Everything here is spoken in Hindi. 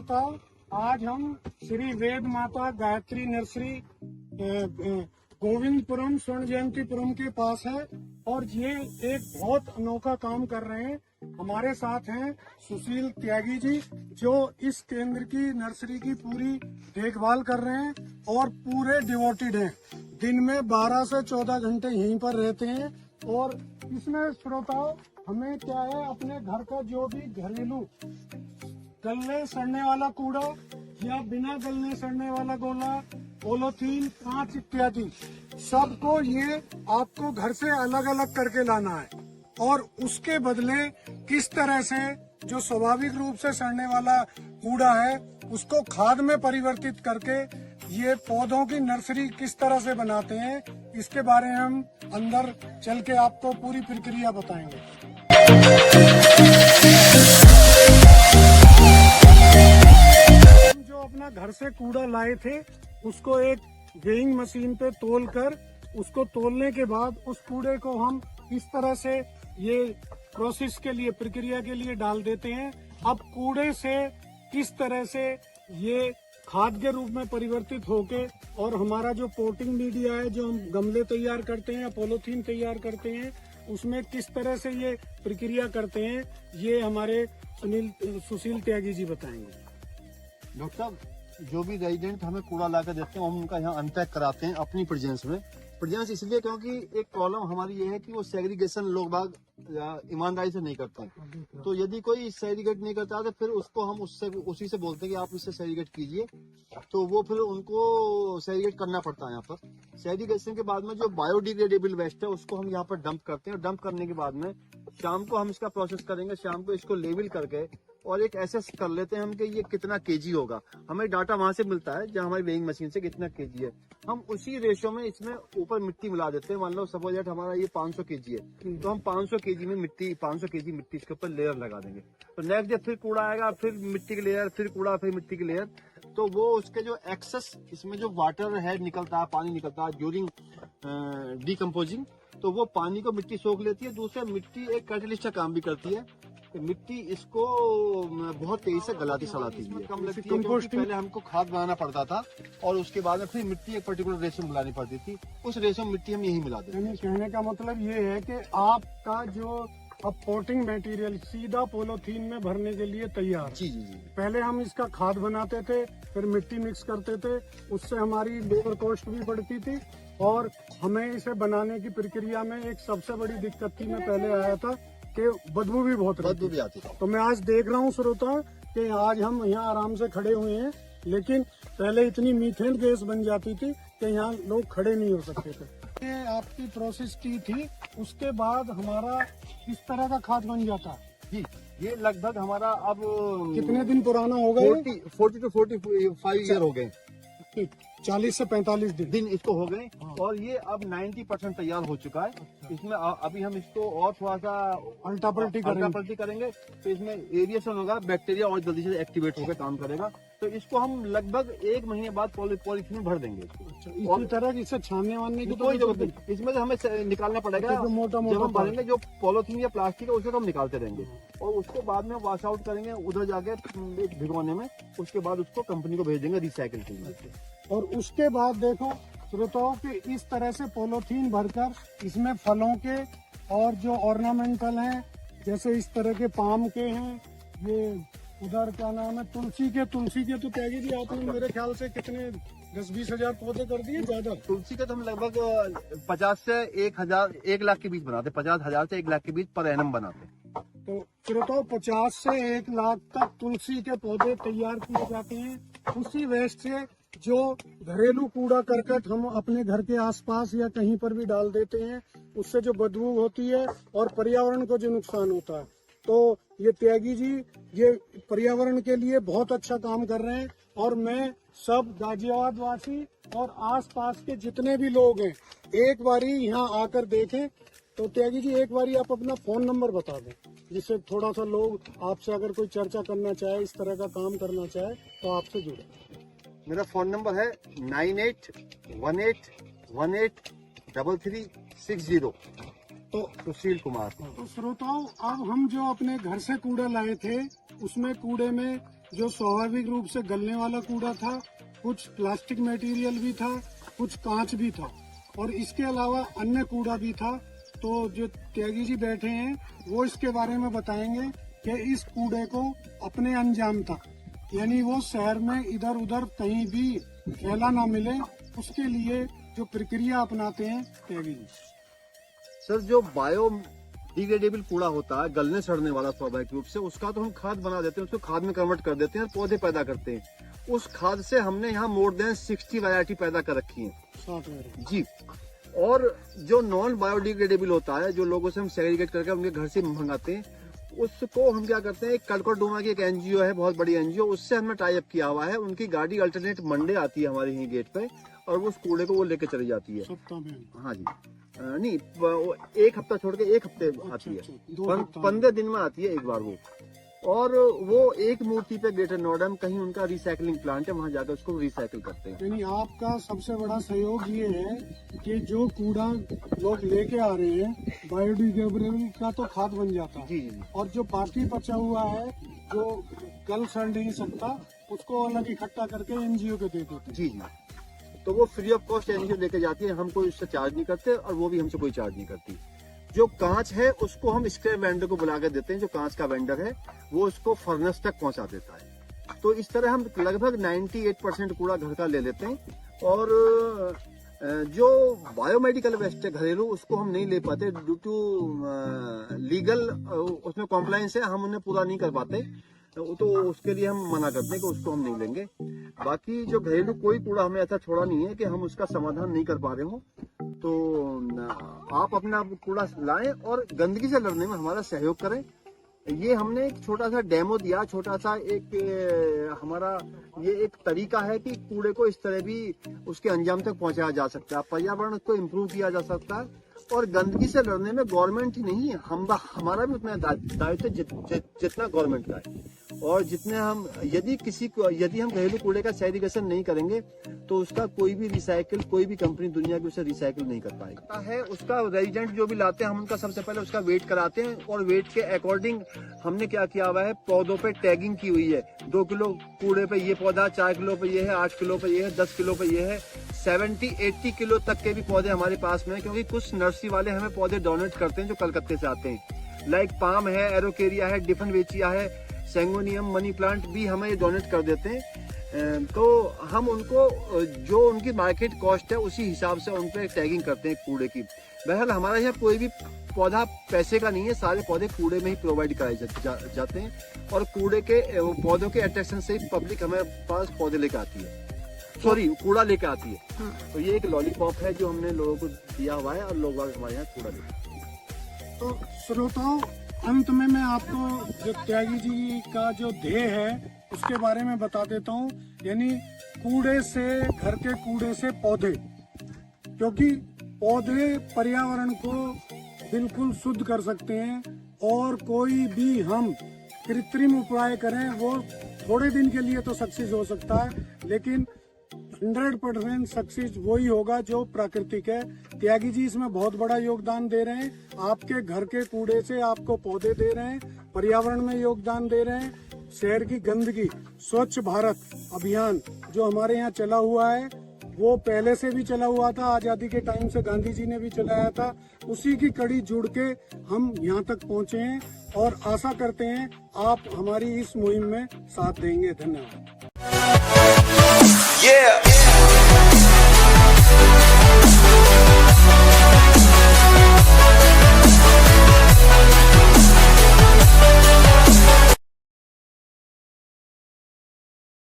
श्रोताओं, आज हम श्री वेद माता गायत्री नर्सरी गोविंदपुरम स्वर्ण जयंतीपुरम के पास है और ये एक बहुत अनोखा काम कर रहे हैं। हमारे साथ हैं सुशील त्यागी जी, जो इस केंद्र की नर्सरी की पूरी देखभाल कर रहे हैं और पूरे डिवोटेड हैं। दिन में 12 से 14 घंटे यहीं पर रहते हैं और इसमें श्रोताओं हमें क्या है, अपने घर का जो भी घरेलू गलने सड़ने वाला कूड़ा या बिना गलने सड़ने वाला गोला, पॉलीथीन, कांच इत्यादि सबको ये आपको घर से अलग अलग करके लाना है और उसके बदले किस तरह से जो स्वाभाविक रूप से सड़ने वाला कूड़ा है उसको खाद में परिवर्तित करके ये पौधों की नर्सरी किस तरह से बनाते हैं, इसके बारे में हम अंदर चल के आपको पूरी प्रक्रिया बताएंगे। जो अपना घर से कूड़ा लाए थे उसको एक वेइंग मशीन पे तोल कर, उसको तोलने के बाद उस कूड़े को हम इस तरह से ये प्रोसेस के लिए, प्रक्रिया के लिए डाल देते हैं। अब कूड़े से किस तरह से ये खाद के रूप में परिवर्तित होके और हमारा जो पोटिंग मीडिया है, जो हम गमले तैयार करते हैं या पॉलीथीन तैयार करते हैं, उसमें किस तरह से ये प्रक्रिया करते हैं, ये हमारे सुशील त्यागी जी बताएंगे। डॉक्टर साहब, जो भी रेजिडेंट हमें कूड़ा ला कर देते हैं हम उनका यहाँ अनपैक कराते हैं अपनी प्रेजेंस में। प्रेजेंस इसलिए क्योंकि एक प्रॉब्लम हमारी ये है कि वो सेग्रीगेशन लोग बाग ईमानदारी से नहीं करते हैं। तो यदि कोई सेग्रीगेट नहीं करता तो फिर उसको हम उसी से बोलते हैं कि आप इससे सेग्रीगेट कीजिए, तो वो फिर उनको सेग्रीगेट करना पड़ता है। यहाँ पर सेग्रीगेशन के बाद में जो बायोडिग्रेडेबल वेस्ट है उसको हम यहाँ पर डंप करते हैं और डंप करने के बाद में शाम को हम इसका प्रोसेस करेंगे। शाम को इसको लेबल करके और एक एसेस कर लेते हैं हम कि ये कितना केजी होगा। हमें डाटा वहां से मिलता है जहाँ हमारी वेइंग मशीन से कितना केजी है, हम उसी रेशो में इसमें ऊपर मिट्टी मिला देते हैं। मान लो सपोज दैट हमारा ये 500 केजी है तो हम 500 केजी में मिट्टी, 500 केजी मिट्टी इसके ऊपर लेयर लगा देंगे। तो नेक्स्ट डे फिर कूड़ा आएगा, फिर मिट्टी की लेयर, फिर कूड़ा, फिर मिट्टी की लेयर। तो वो उसके जो एक्सेस इसमें जो वाटर है निकलता है, पानी निकलता है ड्यूरिंग डिकम्पोजिंग, तो वो पानी को मिट्टी सोख लेती है। दूसरा मिट्टी एक कैटलिस्ट का काम भी करती है। मिट्टी इसको बहुत तेजी से गलाती सलाती है, कम लगती है क्योंकि पहले हमको खाद बनाना पड़ता था और उसके बाद में फिर मिट्टी एक पर्टिकुलर रेशो में मिलानी पड़ती थी। उस रेशो में मिट्टी हम यही मिला देते हैं। कहने का मतलब ये है कि आपका जो अब पोटिंग मटेरियल सीधा पॉलीथीन में भरने के लिए तैयार है। जी जी जी। पहले हम इसका खाद बनाते थे, फिर मिट्टी मिक्स करते थे, उससे हमारी लेबर कॉस्ट भी बढ़ती थी और हमें इसे बनाने की प्रक्रिया में एक सबसे बड़ी दिक्कत थी, मैं पहले आया था कि बदबू भी बहुत बदबू भी आती है। तो मैं आज देख रहा हूँ श्रोता कि आज हम यहाँ आराम से खड़े हुए हैं, लेकिन पहले इतनी मीथेन गैस बन जाती थी कि यहाँ लोग खड़े नहीं हो सकते थे। ये आपकी प्रोसेस की थी, उसके बाद हमारा इस तरह का खाद बन जाता है जी। ये लगभग हमारा अब कितने दिन पुराना होगा? 40 to 45 ईयर हो गए, 40 से 45 दिन इसको हो गए और ये अब 90% तैयार हो चुका है। इसमें अभी हम इसको और थोड़ा सा अल्टा पल्टी करेंगे तो इसमें एरिएशन होगा, बैक्टीरिया और जल्दी से एक्टिवेट होकर काम करेगा। तो इसको हम लगभग 1 महीने बाद पॉलीथीन में भर देंगे। इसी तरह इसे छानने वानने की कोई जरूरत नहीं, इसमें से हमें निकालना पड़ेगा। मोटा जब हम भरेंगे जो पॉलीथीन या प्लास्टिक है उसको हम निकालते रहेंगे और उसको बाद में वॉश आउट करेंगे उधर जाके भिगोने में। उसके बाद उसको कंपनी को भेज देंगे रिसाइकिल के लिए। और उसके बाद देखो श्रोताओं कि इस तरह से पॉलीथीन भरकर इसमें फलों के और जो ऑर्नामेंटल हैं, जैसे इस तरह के पाम के हैं, ये उधर क्या नाम है, तुलसी के तो त्यागी जी आपने मेरे ख्याल से कितने 10-20 हजार पौधे कर दिए। ज्यादा तुलसी के तो हम लगभग 50 से 1 लाख के बीच बनाते, 50,000 से 1 लाख के बीच पर एनम बनाते। तो श्रोताओं 50 से 1 लाख तक तुलसी के पौधे तैयार किए जाते हैं। उसी वेस्ट से जो घरेलू कूड़ा करकट हम अपने घर के आसपास या कहीं पर भी डाल देते हैं, उससे जो बदबू होती है और पर्यावरण को जो नुकसान होता है, तो ये त्यागी जी ये पर्यावरण के लिए बहुत अच्छा काम कर रहे हैं। और मैं सब गाजियाबाद वासी और आसपास के जितने भी लोग हैं एक बारी यहाँ आकर देखें। तो त्यागी जी एक बारी आप अपना फोन नंबर बता दें, जिससे थोड़ा सा लोग आपसे अगर कोई चर्चा करना चाहे, इस तरह का काम करना चाहे तो आपसे जुड़े। मेरा फोन नंबर है 9818183360। तो सुशील कुमार। तो श्रोताओं अब हम जो अपने घर से कूड़ा लाए थे उसमें कूड़े में जो स्वाभाविक रूप से गलने वाला कूड़ा था, कुछ प्लास्टिक मटेरियल भी था, कुछ कांच भी था और इसके अलावा अन्य कूड़ा भी था। तो जो त्यागी जी बैठे हैं वो इसके बारे में बताएंगे कि इस कूड़े को अपने अंजाम तक, यानी वो शहर में इधर उधर कहीं भी फैला ना मिले, उसके लिए जो प्रक्रिया अपनाते हैं त्यागी जी। सर, जो बायो डिग्रेडेबल कूड़ा होता है, गलने सड़ने वाला स्वाभाविक रूप से, उसका तो हम खाद बना देते हैं, उसको खाद में कन्वर्ट कर देते हैं और पौधे पैदा करते हैं। उस खाद से हमने यहाँ मोर देन 60 वैरायटी पैदा कर रखी है 60 वैरायटी जी। और जो नॉन बायोडिग्रेडेबल होता है, जो लोगों से हम सेग्रीगेट करके उनके घर से मंगाते हैं, उसको हम क्या करते हैं, एक कड़कड़डूमा की एक एनजीओ है, बहुत बड़ी एनजीओ, उससे हमने टाई अप किया हुआ है। उनकी गाड़ी अल्टरनेट मंडे आती है हमारे यहीं गेट पे और वो उस कूड़े को वो लेके चली जाती है। सप्ताह में? हाँ जी, नहीं, वो एक हफ्ता छोड़ के एक हफ्ते आती है, 15 दिन में आती है एक बार वो। और वो एक मूर्ति पे ग्रेटर नोएडा में कहीं उनका रिसाइकलिंग प्लांट है, वहाँ जाकर उसको रिसाइकिल करते हैं। यानी आपका सबसे बड़ा सहयोग ये है कि जो कूड़ा लोग लेके आ रहे हैं बायोडिग्रेडेबल का तो खाद बन जाता है, जी जी। और जो बाकी बचा हुआ है जो गल सड़ नहीं सकता, उसको अलग इकट्ठा करके एनजीओ को दे देते हैं। जी जी, तो वो फ्री ऑफ कॉस्ट एनजीओ लेके जाती है, हम कोई उससे चार्ज नहीं करते और वो भी हमसे कोई चार्ज नहीं करती। जो कांच है उसको हम स्क्रैप वेंडर को बुला के देते हैं, जो कांच का वेंडर है वो उसको फर्नेस तक पहुंचा देता है। तो इस तरह हम लगभग 98% कूड़ा घर का ले लेते हैं। और जो बायोमेडिकल वेस्ट है घरेलू, उसको हम नहीं ले पाते ड्यू टू लीगल, उसमें कॉम्प्लायंस है, हम उन्हें पूरा नहीं कर पाते, तो उसके लिए हम मना करते हैं कि उसको हम नहीं लेंगे। बाकी जो घरेलू कोई कूड़ा हमें ऐसा छोड़ा नहीं है कि हम उसका समाधान नहीं कर पा रहे हो। तो आप अपना कूड़ा लाएं और गंदगी से लड़ने में हमारा सहयोग करें। ये हमने एक छोटा सा डेमो दिया, छोटा सा एक हमारा ये एक तरीका है कि कूड़े को इस तरह भी उसके अंजाम तक पहुंचाया जा सकता है, पर्यावरण को इम्प्रूव किया जा सकता है। और गंदगी से लड़ने में गवर्नमेंट ही नहीं है, हमारा भी उतना दायित्व जितना गवर्नमेंट का है। और जितने हम यदि हम घरेलू कूड़े का सेग्रीगेशन नहीं करेंगे तो उसका कोई भी रिसाइकिल, कोई भी कंपनी दुनिया की उसे रिसाइकिल नहीं कर पाएगी। है उसका रेजिडेंट जो भी लाते हैं, हम उनका सबसे पहले उसका वेट कराते हैं और वेट के अकॉर्डिंग हमने क्या किया हुआ है, पौधों पे टैगिंग की हुई है। 2 किलो कूड़े पे ये पौधा, 4 किलो पे ये है, 8 किलो पे ये है, 10 किलो पे ये है, 70-80 किलो तक के भी पौधे हमारे पास में है। क्योंकि कुछ नर्सरी वाले हमें पौधे डोनेट करते हैं जो कलकत्ते से आते हैं, लाइक पाम है, एरोकेरिया है, डिफनवेचिया है, सेंगोनियम, मनी प्लांट भी हमें ये डोनेट कर देते हैं। तो हम उनको जो उनकी मार्केट कॉस्ट है उसी हिसाब से उन पर टैगिंग करते हैं कूड़े की। बहरहाल हमारा यहाँ कोई भी पौधा पैसे का नहीं है, सारे पौधे कूड़े में ही प्रोवाइड कराए जाते हैं। और कूड़े के पौधों के अट्रैक्शन से ही पब्लिक हमारे पास पौधे लेके आती है, सॉरी कूड़ा लेके आती है। तो ये एक लॉलीपॉप है जो हमने लोगों को दिया हुआ है और लोग हमारे यहाँ कूड़ा लेते। तो श्रोताओं, अंत में मैं आपको जो त्यागी जी का जो ध्येय है उसके बारे में बता देता हूँ। यानी कूड़े से, घर के कूड़े से पौधे, क्योंकि पौधे पर्यावरण को बिल्कुल शुद्ध कर सकते हैं। और कोई भी हम कृत्रिम उपाय करें वो थोड़े दिन के लिए तो सक्सेस हो सकता है, लेकिन 100% सक्सेस वही होगा जो प्राकृतिक है। त्यागी जी इसमें बहुत बड़ा योगदान दे रहे हैं। आपके घर के कूड़े से आपको पौधे दे रहे हैं, पर्यावरण में योगदान दे रहे हैं। शहर की गंदगी, स्वच्छ भारत अभियान जो हमारे यहाँ चला हुआ है, वो पहले से भी चला हुआ था, आजादी के टाइम से गांधी जी ने भी चलाया था। उसी की कड़ी जुड़ के हम यहाँ तक पहुँचे हैं और आशा करते हैं आप हमारी इस मुहिम में साथ देंगे। धन्यवाद। Yeah.